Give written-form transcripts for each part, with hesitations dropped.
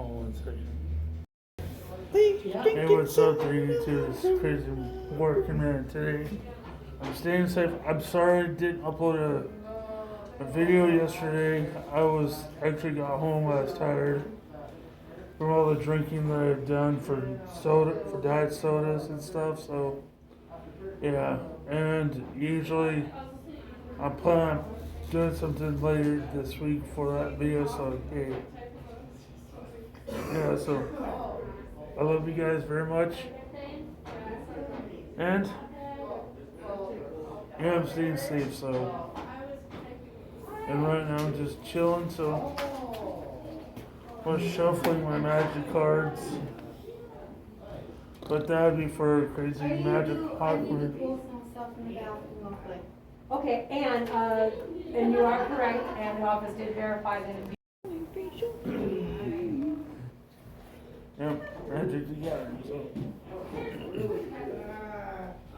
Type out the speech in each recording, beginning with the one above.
one second. Hey, what's up, YouTube? It's crazy working man today. I'm staying safe. I'm sorry I didn't upload a video yesterday. I was actually got home. I was tired from all the drinking that I've done for diet sodas and stuff. So yeah, and usually I plan on doing something later this week for that video. So hey, yeah. So I love you guys very much, and yeah, I'm staying safe. So. And right now I'm just chilling, so I'm shuffling my magic cards. But that would be for crazy magic awkward. Okay, and you are correct, and the office did verify that it. Yep, magic together. So.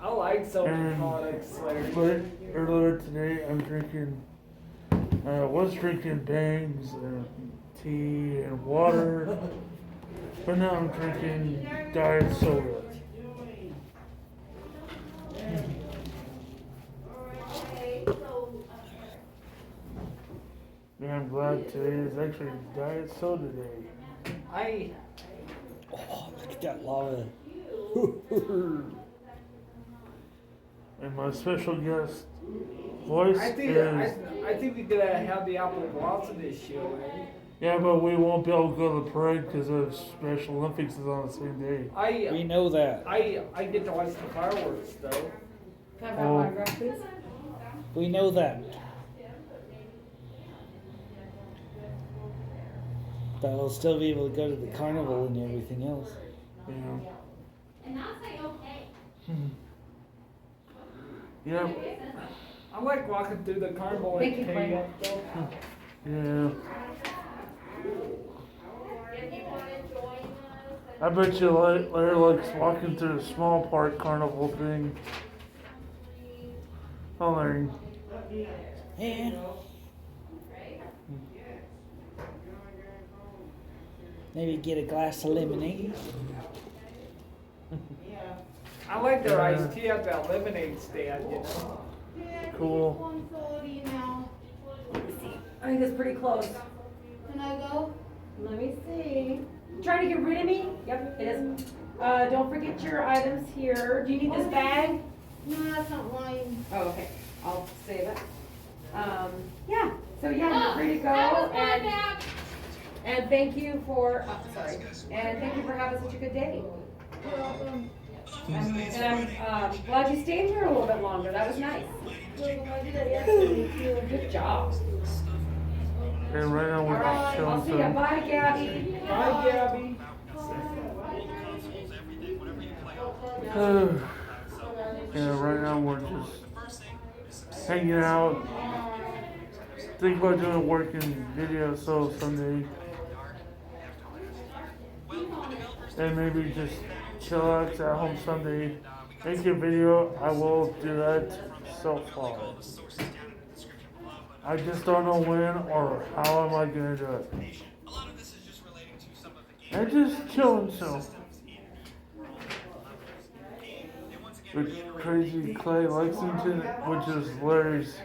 I like some products. But earlier today I'm drinking. I was drinking bangs and tea and water, but now I'm drinking diet soda. Yeah, I'm glad today is actually diet soda day. Oh, look at that lava. And my special guest voice I think we could have the apple blossom this year, right? Yeah, but we won't be able to go to the parade because of Special Olympics is on the same day. We know that. I get to watch the fireworks though. Can I have my autograph, please? We know that. But I'll still be able to go to the carnival and everything else. Yeah. And I'll say okay. Yeah. I like walking through the carnival Thank you, Frank. Yeah. If you want to join us. I bet you Larry likes walking through the small park carnival thing. Oh, Larry. Yeah. Maybe get a glass of lemonade. I like their iced tea at that lemonade stand, you know. Cool. I think it's pretty close. Can I go? Let me see. Trying to get rid of me? Yep, it is. Don't forget your items here. Do you need this bag? No, that's not mine. Oh, okay. I'll save it. Yeah. So yeah, you're free to go. That was my bag. And thank you for, sorry. And thank you for having such a good day. You're welcome. And I'm glad you stayed here a little bit longer. That was nice. You're welcome. I did that yesterday too. Good job. And right now All we're right. just I'll see chilling. you. Bye, Gabby. Bye, Gabby. Yeah, right now we're just hanging out. Think about doing a working video so someday. And maybe just chillax at home someday. Make a video. I will do that so far. I just don't know when or how am I gonna do it. I'm just chilling so. With crazy Clay Lexington, which is Larry's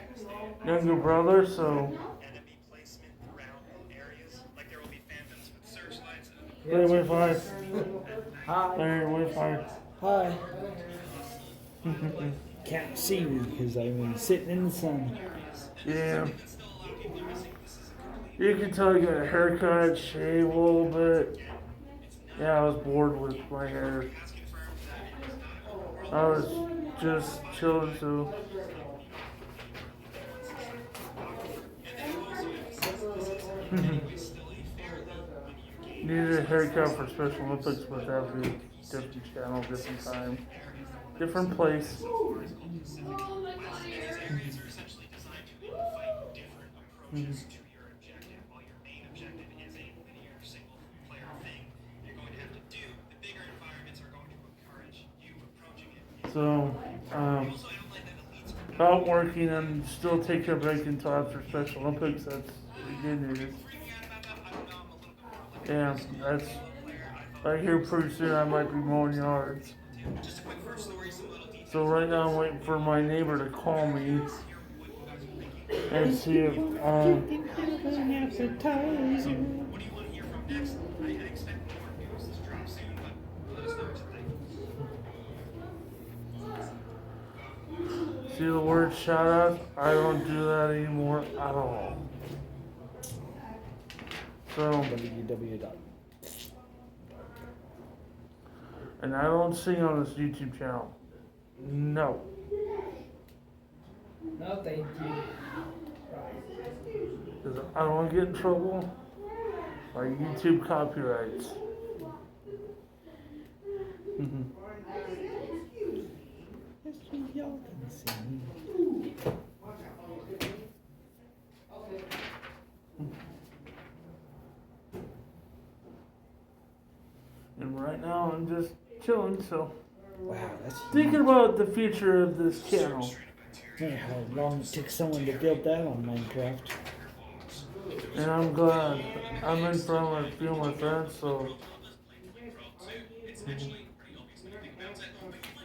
younger brother, so. Larry, Wi-Fi. Hi. Larry, Wi-Fi. Hi. Can't see me because I'm sitting in the sun. Yeah. You can tell I got a haircut, shave a little bit. Yeah, I was bored with my hair. I was just chilling, so. Needed a haircut for Special Olympics, but that would be different channel, different time, different place. So, about working and still taking a break until after Special Olympics, that's the good news. Yeah, that's. I hear pretty soon I might be mowing yards. So right now I'm waiting for my neighbor to call me and see if see the word shout out. I don't do that anymore at all. So www. and I don't sing on this YouTube channel. No. No, thank you. 'Cause I don't want to get in trouble by YouTube copyrights. Y'all can see me. And right now I'm just chilling, so Wow, that's thinking about the future of this channel. Man, how long it took someone to build that on Minecraft. And I'm glad I'm in front of a few of my friends, so.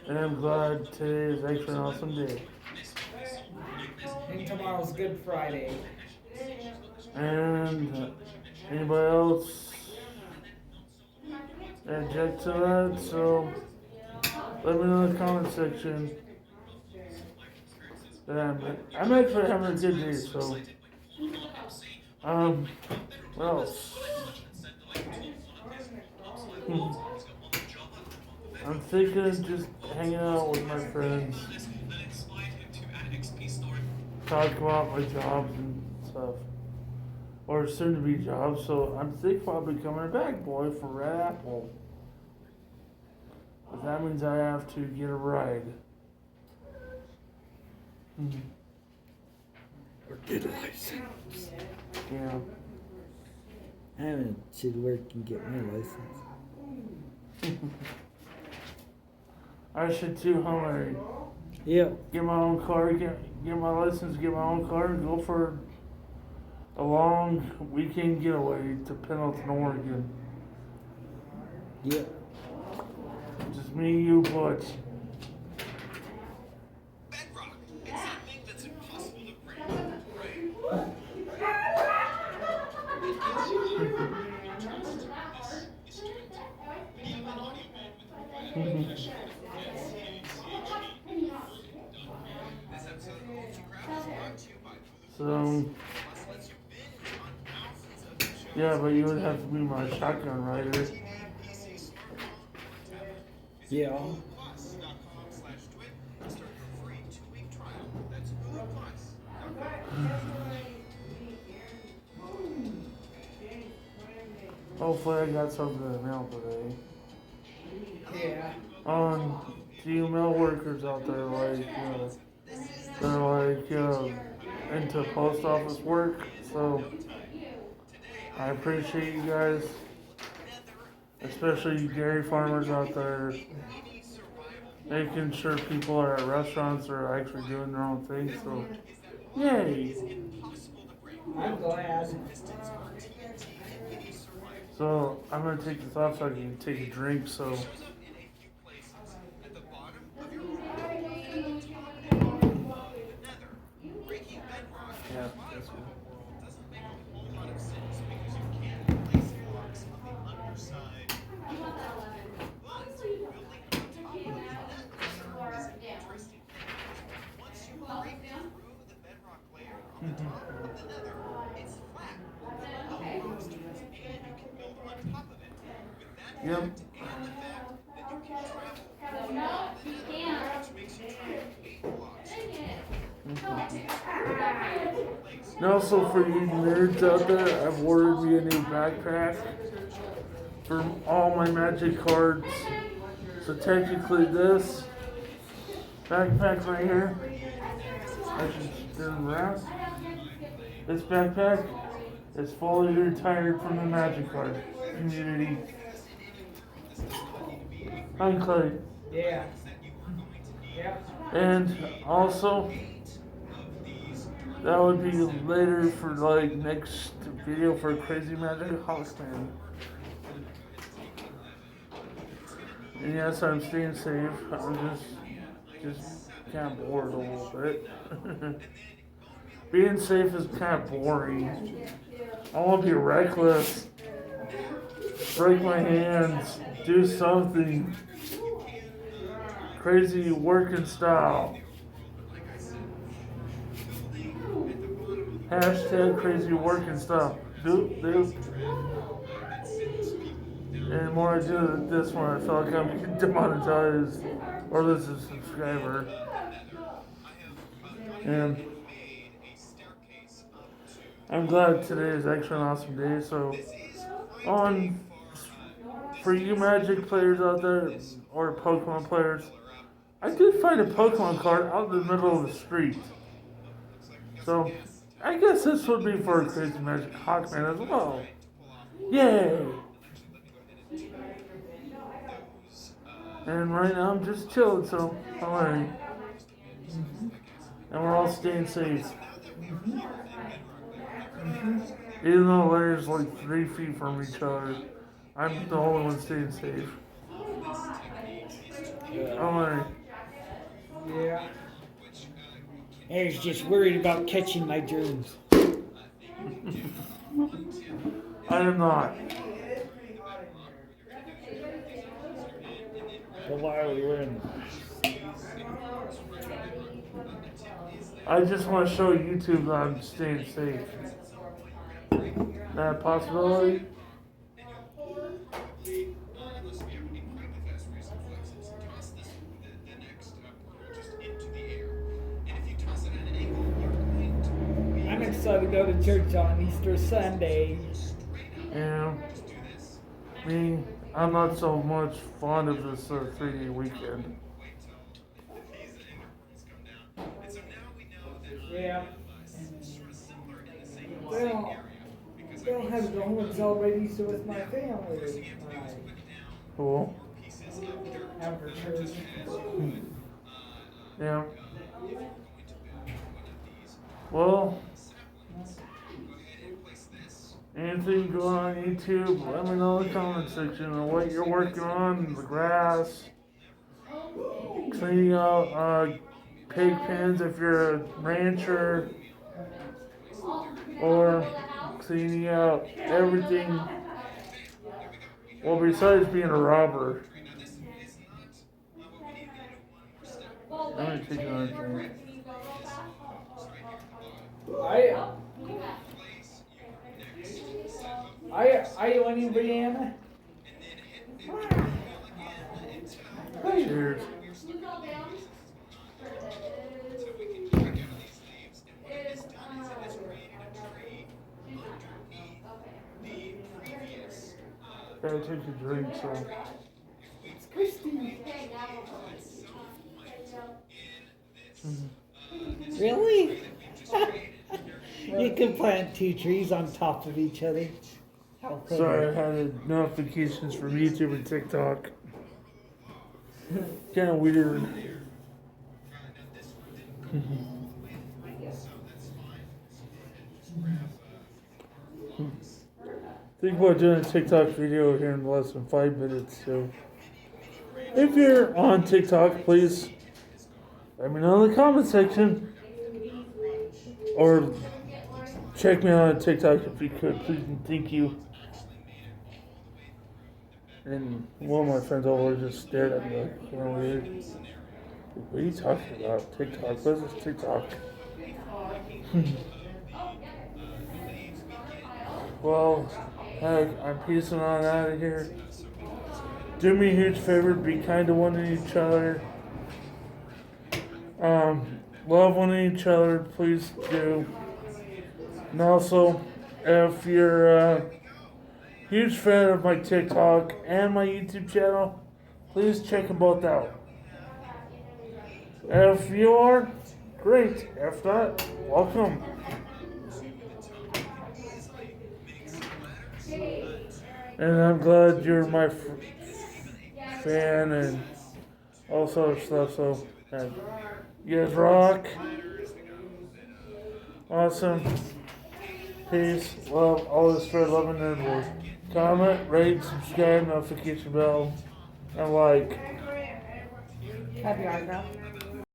And I'm glad today is actually an awesome day. And tomorrow's Good Friday. And anybody else object to that? So let me know in the comment section. That I'm actually having a good day, so what else? I'm thinking of just hanging out with my friends, talk about my jobs and stuff, or soon to be jobs. So I'm thinking about becoming a bag boy for Red Apple. But that means I have to get a ride. Or get a license. Yeah. I haven't said where I can get my license. I should too, huh, Larry? Yeah. Get my own car, get my license, get my own car, and go for a long weekend getaway to Pendleton, Oregon. Yeah. Just me, you, Butch. Bedrock. It's something that's impossible to break. Right? So, yeah, but you would have to be my shotgun rider. Yeah. Hopefully I got something in the mail today. Yeah. To you mail workers out there, like, they're like, into post office work, so I appreciate you guys, especially you dairy farmers out there, making sure people are at restaurants are actually doing their own thing, so yay! I'm glad. So I'm gonna take this off so I can take a drink, so. Yeah, that's cool. Yep. And also for you nerds out there, I've ordered me a new backpack for all my magic cards. So technically this backpack right here, I should turn around. This backpack is fully retired from the magic card community. I'm Clay. Yeah. Yeah. And also, that would be later for like next video for Crazy Magic Hawksman. And yes, I'm staying safe. I'm just kind of bored a little bit. Being safe is kind of boring. I want to be reckless, break my hands, do something crazy working style. Hashtag crazy working style. Doop, doop. And the more I do this one, I feel like I'm getting demonetized or lose a subscriber. And I'm glad today is actually an awesome day. So, for you Magic players out there or Pokemon players, I did find a Pokemon card out in the middle of the street. So, I guess this would be for Crazy Magic Hawkman as well. Yay! And right now I'm just chilling, so don't worry. And we're all staying safe. Even though Larry's like 3 feet from each other, I'm the only one staying safe. Don't worry. Yeah. Larry's just worried about catching my germs. I am not. But why are we wearing I just want to show YouTube that I'm staying safe. That a possibility? I'm excited to go to church on Easter Sunday. And me, I'm not so much fond of this 3-day weekend. Yeah. They'll have to go home and celebrate Easter with my family. Cool. After church. Yeah. Well, anything going on YouTube, let me know in the comment section on what you're working on, the grass, cleaning out pig pens if you're a rancher, or cleaning out everything, well, besides being a robber. I'm gonna take another drink. Are you winning, Brianna? Cheers. Gotta take a drink, so. It's Christy. Really? You can plant 2 trees on top of each other. How clever. Sorry, I had notifications from YouTube and TikTok. Kind of weird. Think about doing a TikTok video here in less than 5 minutes. So, if you're on TikTok, please let me know in the comment section, or check me out on TikTok if you could, please and thank you. And one of my friends over just stared at me like, you know, weird. What are you talking about? TikTok? What is this TikTok? Well, heck, I'm peacing on out of here. Do me a huge favor, be kind to one to each other. Love one of each other, please do. And also, if you're a huge fan of my TikTok and my YouTube channel, please check them both out. If you are, great. If not, welcome. And I'm glad you're my fan and all sort of stuff. So, you guys rock. Awesome. peace, love, all this for Love and Nerd Wars. Comment, rate, subscribe, notification bell, and like. Have your autograph.